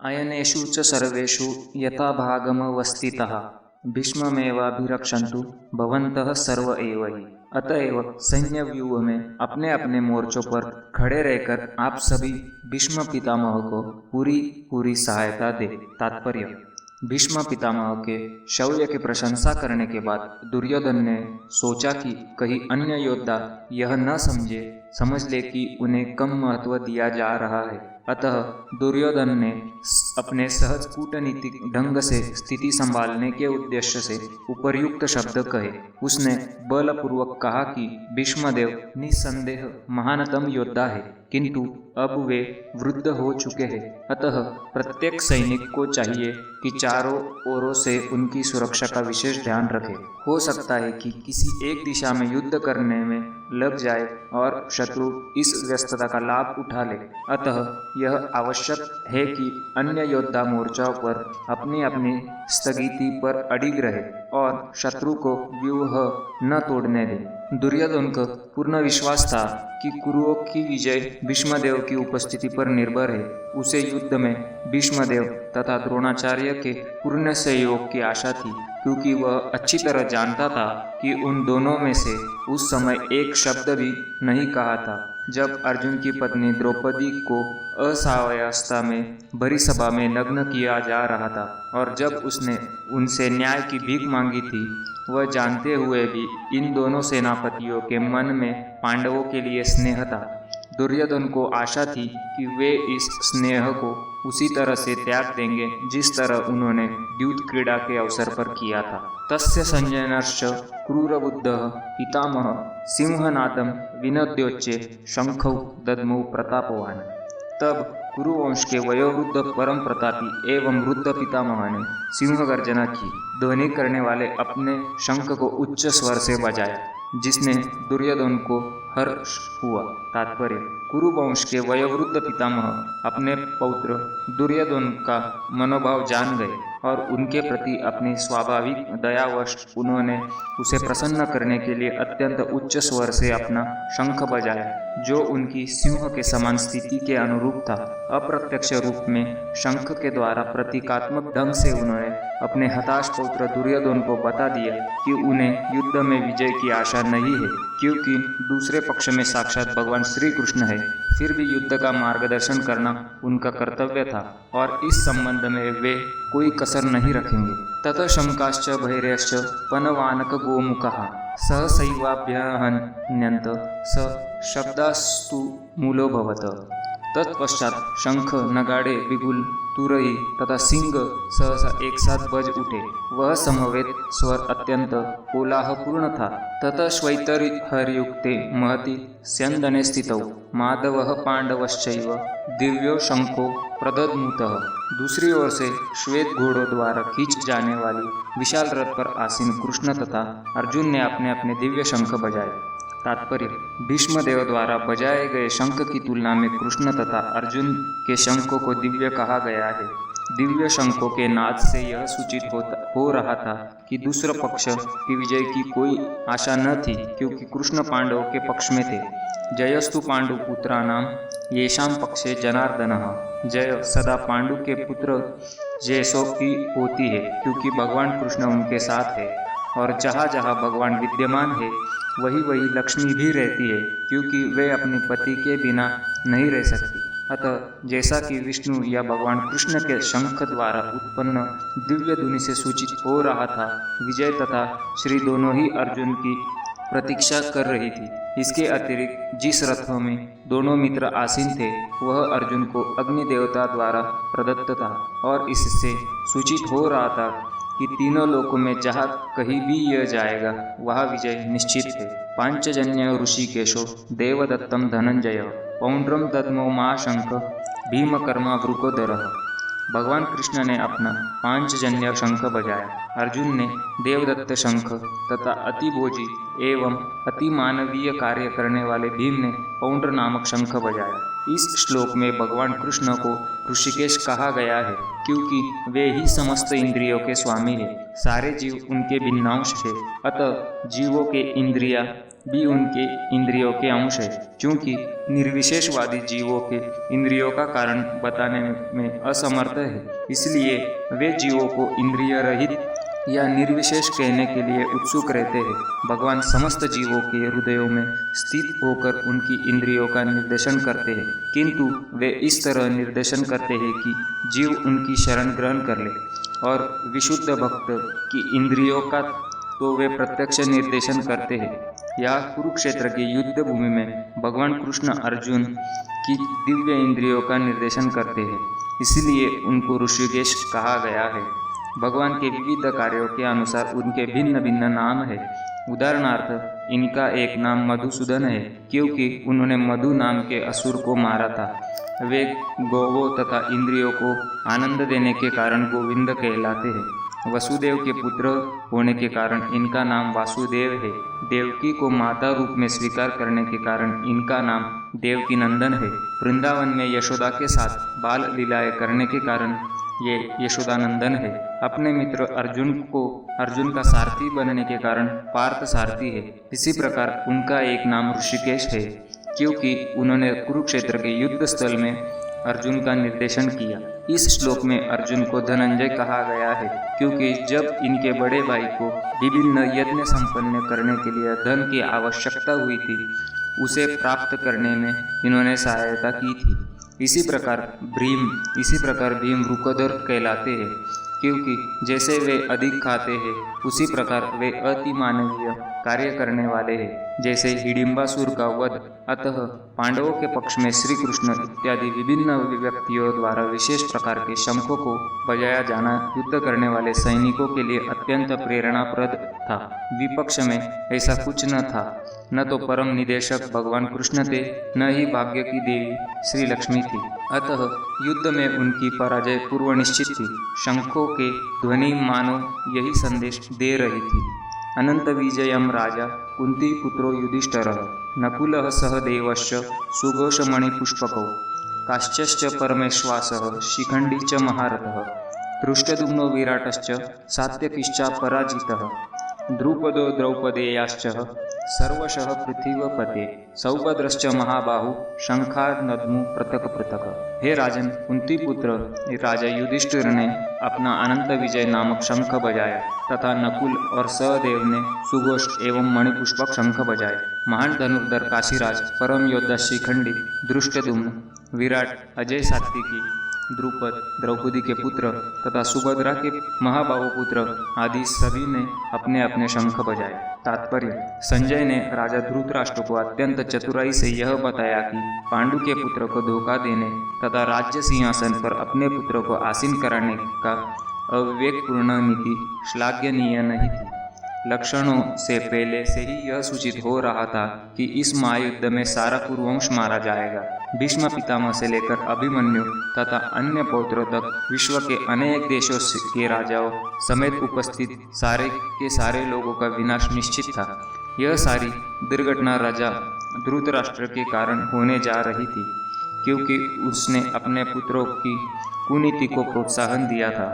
अयनेषु च सर्वेषु यथाभागमवस्थितः भीष्ममेवाभिरक्षन्तु भवन्तः सर्व एव ही। अतएव सैन्य व्यूह में अपने अपने मोर्चों पर खड़े रहकर आप सभी भीष्म पितामह को पूरी सहायता दे। तात्पर्य: भीष्म पितामह के शौर्य की प्रशंसा करने के बाद दुर्योधन ने सोचा कि कहीं अन्य योद्धा यह न समझ ले कि उन्हें कम महत्व दिया जा रहा है। अतः दुर्योधन ने अपने सहज कूटनीतिक ढंग से स्थिति संभालने के उद्देश्य से उपर्युक्त शब्द कहे। उसने बलपूर्वक कहा कि भीष्मदेव निस्संदेह महानतम योद्धा है, किंतु अब वे वृद्ध हो चुके हैं। अतः प्रत्येक सैनिक को चाहिए कि चारों ओरों से उनकी सुरक्षा का विशेष ध्यान रखे। हो सकता है कि किसी एक दिशा में युद्ध करने में लग जाए और शत्रु इस व्यस्तता का लाभ उठा ले। अतः यह आवश्यक है कि अन्य योद्धा मोर्चाओं पर अपनी अपनी स्थगिति पर अडिग रहे और शत्रु को व्यूह न तोड़ने दे। दुर्योधन को पूर्ण विश्वास था कि कुरुओं की विजय भीष्मदेव की उपस्थिति पर निर्भर है। उसे युद्ध में भीष्मदेव तथा द्रोणाचार्य के पूर्ण सहयोग की आशा थी, क्योंकि वह अच्छी तरह जानता था कि उन दोनों में से उस समय एक शब्द भी नहीं कहा था जब अर्जुन की पत्नी द्रौपदी को असहायावस्था में भरी सभा में नग्न किया जा रहा था, और जब उसने उनसे न्याय की भीख मांगी थी। वह जानते हुए भी इन दोनों सेनापतियों के मन में पांडवों के लिए स्नेह था। दुर्योधन को आशा थी कि वे इस स्नेह को उसी तरह से त्याग देंगे जिस तरह उन्होंने द्यूत क्रीड़ा के अवसर पर किया था। तस्य संजयनश्च क्रूरबुद्धः पितामह सिंहनादं विनद्योच्चे शंखौ दद्मौ प्रतापवान। तब कुरुवंश के वयोवृद्ध परम प्रतापी एवं वृद्ध पितामह ने सिंह गर्जना की। ध्वनि करने वाले अपने शंख को उच्च स्वर से बजाया, जिसने दुर्योधन को हर्ष हुआ। तात्पर्य: कुरुवंश के वयोवृद्ध पितामह अपने पौत्र दुर्योधन का मनोभाव जान गए और उनके प्रति अपनी स्वाभाविक दयावश उन्होंने उसे प्रसन्न करने के लिए अत्यंत उच्च स्वर से अपना शंख बजाया, जो उनकी सिंह के समान स्थिति के अनुरूप था। अप्रत्यक्ष रूप में शंख के द्वारा प्रतीकात्मक ढंग से उन्होंने अपने हताश पौत्र दुर्योधन को बता दिया कि उन्हें युद्ध में विजय की आशा नहीं है, क्योंकि दूसरे पक्ष में साक्षात भगवान श्री कृष्ण है। फिर भी युद्ध का मार्गदर्शन करना उनका कर्तव्य था और इस संबंध में वे कोई कसर नहीं रखेंगे। ततः शंकाश्च भैर्यश्च पनवानक गोमुखः सहसैवाभ्यहन्यन्त स शब्दास्तु मूलो भवत। तत्पश्चात शंख, नगाड़े, बिगुल, तुरही तथा सिंह सहसा एक साथ बज उठे। वह समवेत स्वर अत्यंत कोलाहलपूर्ण था। ततः श्वैतरहरयुक्ते महति स्यंदने स्थितौ माधवः पांडवश्चैव दिव्यो शंखो प्रदद्मुतः। दूसरी ओर से श्वेत घोड़ों द्वारा खींच जाने वाली विशाल रथ पर आसीन कृष्ण तथा अर्जुन ने अपने अपने दिव्य शंख बजाए। तात्पर्य: भीष्मदेव द्वारा बजाए गए शंख की तुलना में कृष्ण तथा अर्जुन के शंखों को दिव्य कहा गया है। दिव्य शंखों के नाद से यह सूचित हो रहा था कि दूसरे पक्ष की विजय की कोई आशा न थी, क्योंकि कृष्ण पांडवों के पक्ष में थे। जयस्तु पांडुपुत्राणां येषां पक्षे जनार्दनः। जय सदा पांडु के पुत्र जयसों की होती है, क्योंकि भगवान कृष्ण उनके साथ है, और जहाँ जहाँ भगवान विद्यमान है वही वही लक्ष्मी भी रहती है, क्योंकि वे अपने पति के बिना नहीं रह सकती। अतः जैसा कि विष्णु या भगवान कृष्ण के शंख द्वारा उत्पन्न दिव्य ध्वनि से सूचित हो रहा था, विजय तथा श्री दोनों ही अर्जुन की प्रतीक्षा कर रही थी। इसके अतिरिक्त जिस रथों में दोनों मित्र आसीन थे वह अर्जुन को अग्नि देवता द्वारा प्रदत्त था, और इससे सूचित हो रहा था कि तीनों लोकों में जहाँ कहीं भी यह जाएगा वह विजय निश्चित है। पांचजन्य ऋषिकेशो देवदत्तम धनंजय पौंड्रम दद्मो महाशंख भीमकर्मा वृकोदरः। भगवान कृष्ण ने अपना पांचजन्य शंख बजाया। अर्जुन ने देवदत्त शंख तथा अतिभोजी एवं अति मानवीय कार्य करने वाले भीम ने पौंड्र नामक शंख बजाया। इस श्लोक में भगवान कृष्ण को ऋषिकेश कहा गया है क्योंकि वे ही समस्त इंद्रियों के स्वामी हैं। सारे जीव उनके भिन्नांश है, अतः जीवों के इंद्रियां भी उनके इंद्रियों के अंश है। चूंकि निर्विशेषवादी जीवों के इंद्रियों का कारण बताने में असमर्थ है, इसलिए वे जीवों को इंद्रिय रहित या निर्विशेष कहने के लिए उत्सुक रहते हैं। भगवान समस्त जीवों के हृदयों में स्थित होकर उनकी इंद्रियों का निर्देशन करते हैं, किंतु वे इस तरह निर्देशन करते हैं कि जीव उनकी शरण ग्रहण कर ले। और विशुद्ध भक्त की इंद्रियों का तो वे प्रत्यक्ष निर्देशन करते हैं। यह कुरुक्षेत्र की युद्ध भूमि में भगवान कृष्ण अर्जुन की दिव्य इंद्रियों का निर्देशन करते हैं, इसलिए उनको ऋषिकेश कहा गया है। भगवान के विविध कार्यों के अनुसार उनके भिन्न भिन्न नाम है। उदाहरणार्थ इनका एक नाम मधुसूदन है क्योंकि उन्होंने मधु नाम के असुर को मारा था। वे गौवों तथा इंद्रियों को आनंद देने के कारण गोविंद कहलाते हैं। वसुदेव के पुत्र होने के कारण इनका नाम वासुदेव है। देवकी को माता रूप में स्वीकार करने के कारण इनका नाम देवकी नंदन है। वृंदावन में यशोदा के साथ बाल लीलाएं करने के कारण ये यशोदानंदन है। अपने मित्र अर्जुन का सारथी बनने के कारण पार्थ सारथी है। इसी प्रकार उनका एक नाम ऋषिकेश है क्योंकि उन्होंने कुरुक्षेत्र के युद्ध स्थल में अर्जुन का निर्देशन किया। इस श्लोक में अर्जुन को धनंजय कहा गया है क्योंकि जब इनके बड़े भाई को विभिन्न यज्ञ संपन्न करने के लिए धन की आवश्यकता हुई थी, उसे प्राप्त करने में इन्होंने सहायता की थी। इसी प्रकार भीम रुकदर कहलाते हैं क्योंकि जैसे वे अधिक खाते हैं उसी प्रकार वे अति मानवीय कार्य करने वाले हैं, जैसे हिडिंबासुर का वध। अतः पांडवों के पक्ष में श्री कृष्ण इत्यादि विभिन्न व्यक्तियों द्वारा विशेष प्रकार के शंखों को बजाया जाना युद्ध करने वाले सैनिकों के लिए अत्यंत प्रेरणाप्रद था। विपक्ष में ऐसा कुछ न था। न तो परम निदेशक भगवान कृष्ण थे, न ही भाग्य की देवी श्री लक्ष्मी थी। अतः युद्ध में उनकी पराजय पूर्व निश्चित थी। शंखों के ध्वनि मानो यही संदेश दे रही थी। अनंत विजयम राजा कुंती पुत्रो युधिष्ठिरः नकुलः सह देवश्च सुघोषमणिपुष्पकौ काश्चश्च परमेश्वासः शिखण्डी च महारथः धृष्टद्युम्नो विराटश्च सात्यकिश्चापराजितः द्रुपदो द्रौपदेयाश्च सर्वशः पृथिवीपते सौभद्रश्च महाबाहु शंखानद्मु पृथक पृथक। हे राजन, कुंती पुत्र राजा युधिष्ठिर ने अपना अनंत विजय नामक शंख बजाया तथा नकुल और सहदेव ने सुघोष एवं मणिपुष्पक शंख बजाए। महान धनुर्धर काशीराज, परम योद्धा शिखंडी, धृष्टद्युम्न, विराट, अजय सात्विकी, द्रुपद, द्रौपदी के पुत्र तथा सुभद्रा के महाबाहु पुत्र आदि सभी ने अपने अपने शंख बजाए। तात्पर्य: संजय ने राजा धृतराष्ट्र को अत्यंत चतुराई से यह बताया कि पांडु के पुत्र को धोखा देने तथा राज्य सिंहासन पर अपने पुत्र को आसीन कराने का अविवेकपूर्ण नीति श्लाघनीय नहीं थी। लक्षणों से पहले से ही यह सूचित हो रहा था कि इस महायुद्ध में सारा कुरुवंश मारा जाएगा। भीष्म पितामह से लेकर अभिमन्यु तथा अन्य पौत्रों तक विश्व के अनेक देशों के राजाओं समेत उपस्थित सारे के सारे लोगों का विनाश निश्चित था। यह सारी दुर्घटना राजा धृतराष्ट्र के कारण होने जा रही थी क्योंकि उसने अपने पुत्रों की कुनीति को प्रोत्साहन दिया था।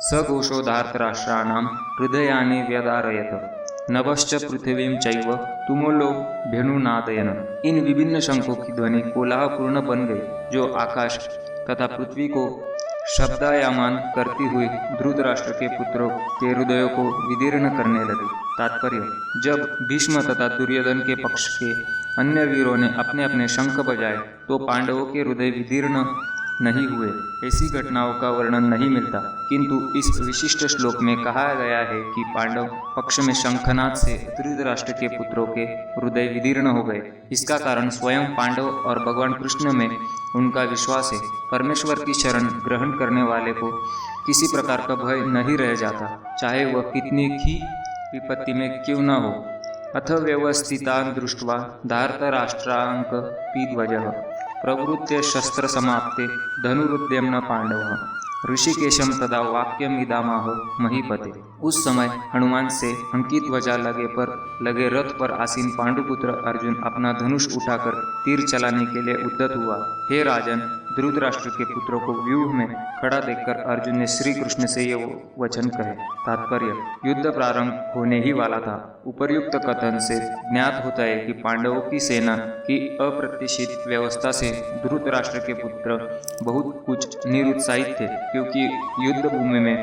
सघोषो धार्तराष्ट्राणां हृदयानि व्यदारयत नभश्च पृथिवीं चैव तुमुलो भेनुनादयन। इन विभिन्न शंखों की ध्वनि कोलाहलपूर्ण बन गई जो आकाश तथा पृथ्वी को शब्दायमान करती हुई धृतराष्ट्र के पुत्रों के हृदयों को विदीर्ण करने लगी। तात्पर्य: जब भीष्म तथा दुर्योधन के पक्ष के अन्य वीरों ने अपने अपने शंख बजाए तो पांडवों के हृदय विदीर्ण नहीं हुए। ऐसी घटनाओं का वर्णन नहीं मिलता, किंतु इस विशिष्ट श्लोक में कहा गया है कि पांडव पक्ष में शंखनाद से धृतराष्ट्र के पुत्रों के हृदय विदीर्ण हो गए। इसका कारण स्वयं पांडव और भगवान कृष्ण में उनका विश्वास है। परमेश्वर की शरण ग्रहण करने वाले को किसी प्रकार का भय नहीं रह जाता, चाहे वह कितनी ही विपत्ति में क्यों न हो। अथ व्यवस्थितान् दृष्ट्वा धार्तराष्ट्राङ्क पीध्वजः प्रवृत्ते शस्त्र समाप्ते धनुरुद्यम्न पांडवः ऋषिकेशम तदा वाक्यम इदामाह महीपते। उस समय हनुमान से अंकित ध्वजा लगे रथ पर आसीन पांडुपुत्र अर्जुन अपना धनुष उठाकर तीर चलाने के लिए उद्यत हुआ। हे राजन, धृतराष्ट्र के पुत्रों को व्यूह में खड़ा देखकर अर्जुन ने श्री कृष्ण से ये वचन कहे। तात्पर्य: युद्ध प्रारंभ होने ही वाला था। उपर्युक्त कथन से ज्ञात होता है कि पांडवों की सेना की अप्रत्याशित व्यवस्था से धृतराष्ट्र के पुत्र बहुत कुछ निरुत्साहित थे, क्योंकि युद्ध भूमि में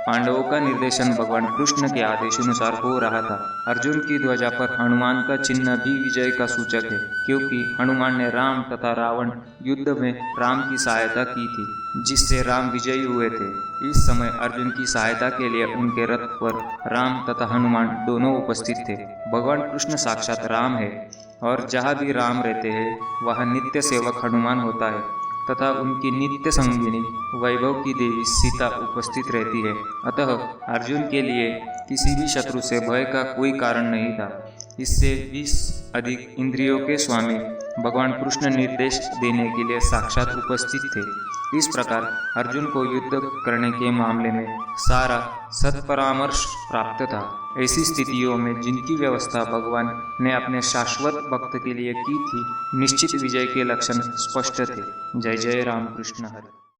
पांडवों का निर्देशन भगवान कृष्ण के आदेशानुसार हो रहा था। अर्जुन की ध्वजा पर हनुमान का चिन्ह भी विजय का सूचक है, क्योंकि हनुमान ने राम तथा रावण युद्ध में राम की सहायता की थी, जिससे राम विजयी हुए थे। इस समय अर्जुन की सहायता के लिए उनके रथ पर राम तथा हनुमान दोनों उपस्थित थे। भगवान कृष्ण साक्षात राम है और जहाँ भी राम रहते हैं वहाँ नित्य सेवक हनुमान होता है तथा उनकी नित्य संगिनी वैभव की देवी सीता उपस्थित रहती है। अतः अर्जुन के लिए किसी भी शत्रु से भय का कोई कारण नहीं था। इससे 20 अधिक इंद्रियों के स्वामी भगवान कृष्ण निर्देश देने के लिए साक्षात उपस्थित थे। इस प्रकार अर्जुन को युद्ध करने के मामले में सारा सत्परामर्श प्राप्त था। ऐसी स्थितियों में जिनकी व्यवस्था भगवान ने अपने शाश्वत भक्त के लिए की थी, निश्चित विजय के लक्षण स्पष्ट थे। जय जय राम कृष्ण हरे।